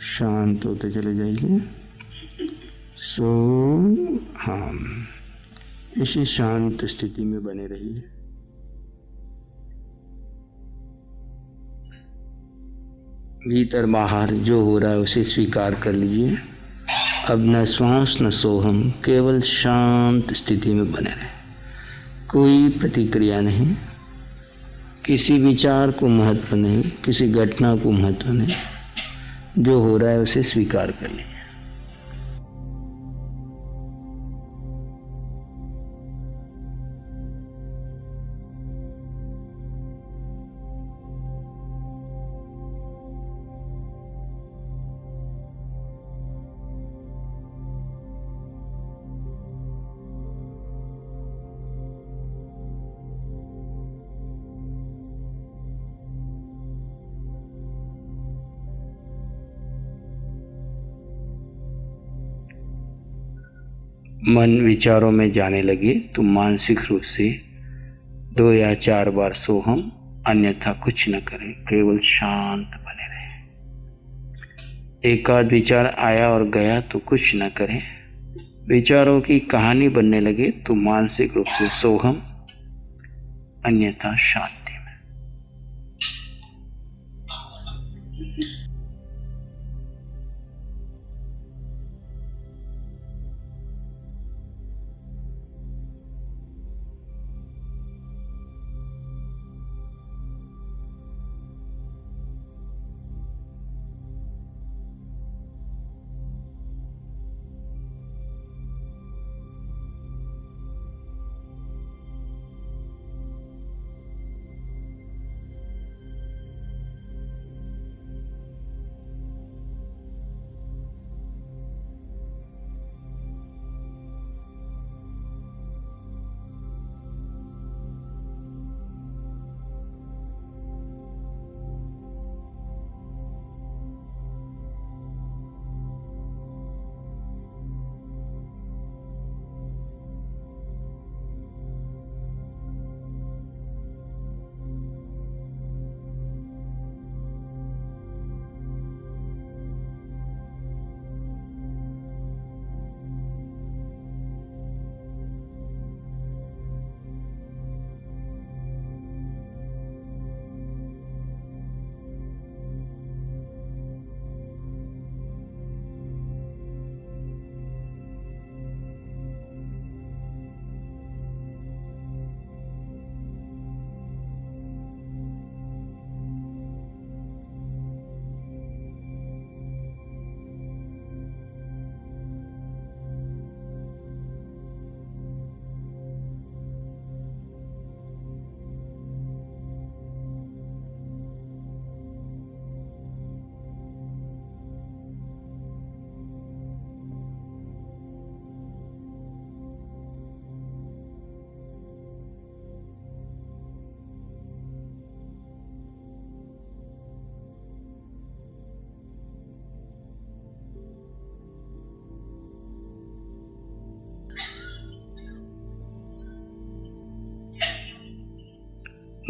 शांत होते चले जाइए। सो हम इसी शांत स्थिति में बने रहिए। भीतर बाहर जो हो रहा है उसे स्वीकार कर लीजिए। अब न श्वास न सोहम, केवल शांत स्थिति में बने रहे। कोई प्रतिक्रिया नहीं, किसी विचार को महत्व नहीं, किसी घटना को महत्व नहीं। जो हो रहा है उसे स्वीकार कर लीजिए। मन विचारों में जाने लगे तो मानसिक रूप से 2 या 4 बार सोहम, अन्यथा कुछ न करें, केवल शांत बने रहें। एक आध विचार आया और गया तो कुछ न करें। विचारों की कहानी बनने लगे तो मानसिक रूप से सोहम, अन्यथा शांति में।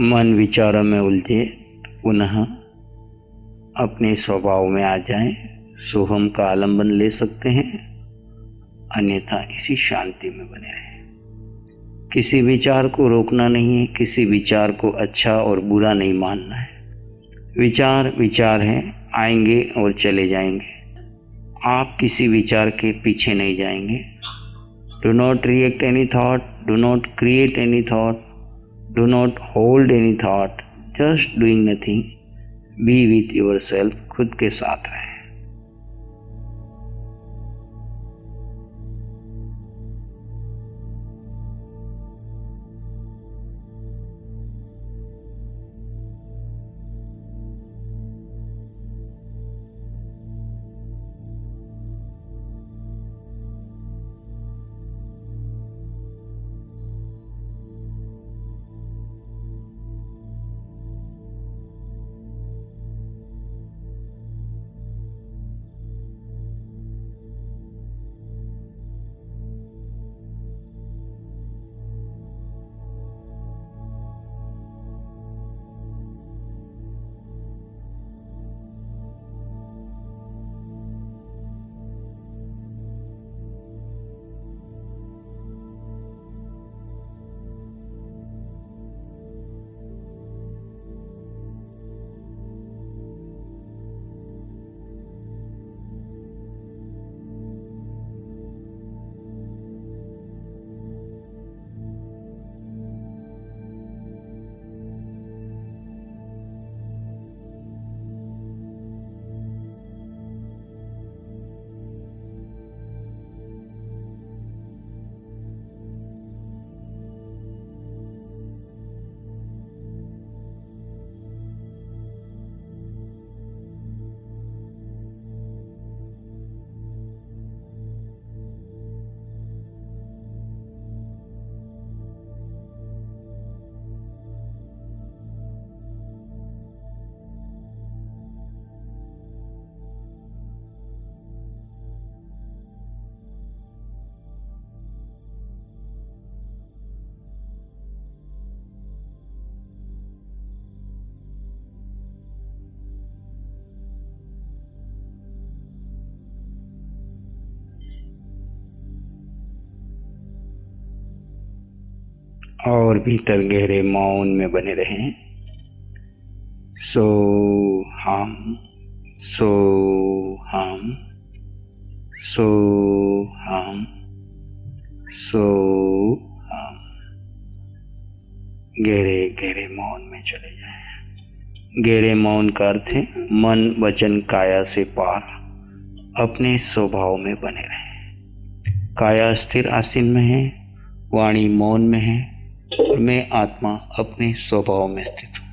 मन विचारों में उलझे पुनः अपने स्वभाव में आ जाएं। सोहम का आलंबन ले सकते हैं, अन्यथा इसी शांति में बने रहें। किसी विचार को रोकना नहीं है, किसी विचार को अच्छा और बुरा नहीं मानना है। विचार विचार हैं, आएंगे और चले जाएंगे। आप किसी विचार के पीछे नहीं जाएंगे। Do not react any thought, do not create any thought, do not hold any thought, just doing nothing. Be with yourself, खुद के साथ रहें। और भीतर गहरे मौन में बने रहें। सो हम, सो हम, सो हम, सो हम। गहरे गहरे मौन में चले जाएं। गहरे मौन का अर्थ है मन वचन काया से पार अपने स्वभाव में बने रहें। काया स्थिर आसीन में है, वाणी मौन में है और मैं आत्मा अपने स्वभाव में स्थित हूँ।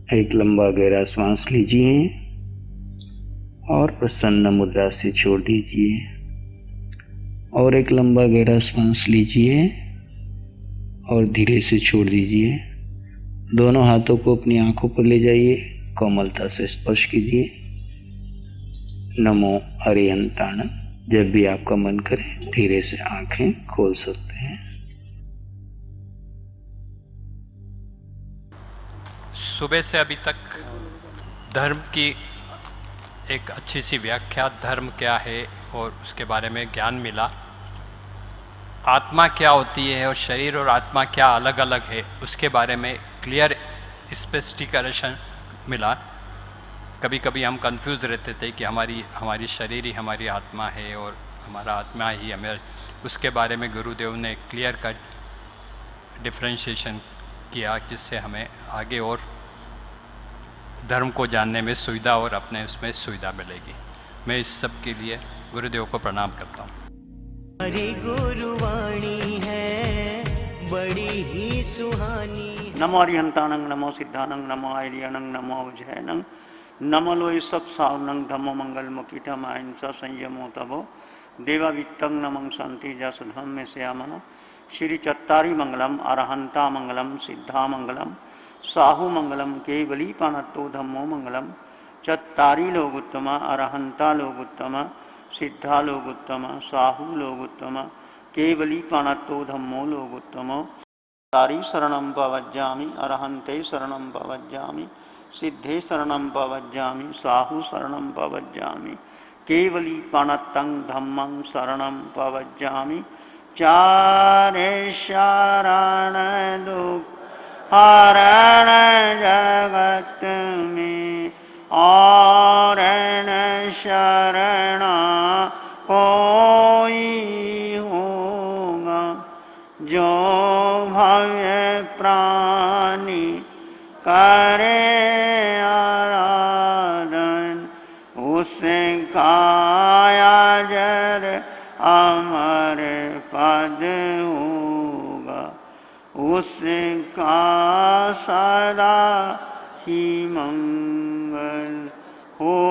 एक लंबा गहरा श्वास लीजिए और प्रसन्न मुद्रा से छोड़ दीजिए। और एक लंबा गहरा श्वास लीजिए और धीरे से छोड़ दीजिए। दोनों हाथों को अपनी आंखों पर ले जाइए, कोमलता से स्पर्श कीजिए। नमो अरिहंताण। जब भी आपका मन करे धीरे से आंखें खोल सकते हैं। सुबह से अभी तक धर्म की एक अच्छी सी व्याख्या, धर्म क्या है और उसके बारे में ज्ञान मिला। आत्मा क्या होती है और शरीर और आत्मा क्या अलग अलग है उसके बारे में क्लियर स्पष्टीकरण मिला। कभी कभी हम कंफ्यूज रहते थे कि हमारी शरीर ही हमारी आत्मा है और हमारा आत्मा ही हमें, उसके बारे में गुरुदेव ने क्लियर कट डिफ्रेंशिएशन किया, जिससे हमें आगे और धर्म को जानने में सुविधा और अपने उसमें सुविधा मिलेगी। मैं इस सब के लिए गुरुदेव को प्रणाम करता हूँ। हरि गुरुवाणी है बड़ी ही सुहानी। नमो अरिहंतानंग, नमो सिद्धानंग, नमो आर्यनंग, नमो उज्जैनंग, नमो लोय सब सावनंग, धम्मो मंगल मुकीटम अहिंसा संयमो तबो देवावित्तंग नमं शांति जस धम्म श्यामनो श्री चत्तारी मंगलम अरहंता मंगलम सिद्धा मंगलम साहु मंगलम केवली पानत्तो धम्मो मंगलम चत्तारी लोगुत्तमा अरहंता लोगुत्तमा सिद्धा लोगुत्तमा साहु लोगुत्तमा केवली पानत्तो धम्मो लोगुत्तमो तारी शरणं पवज्जामि अरहंते शरणं पवज्जामि सिद्धे शरणं पवज्जामि साहु शरणं पवज्जामि केवली पानत्तं धम्मं शरणं पवज्जामि चारे शरण दुख हरण जगत शरण कोई होगा, जो भव्य प्राणी करे आराधन, उसका अजर अमर पद होगा, उसका सदा ही मंगल हो।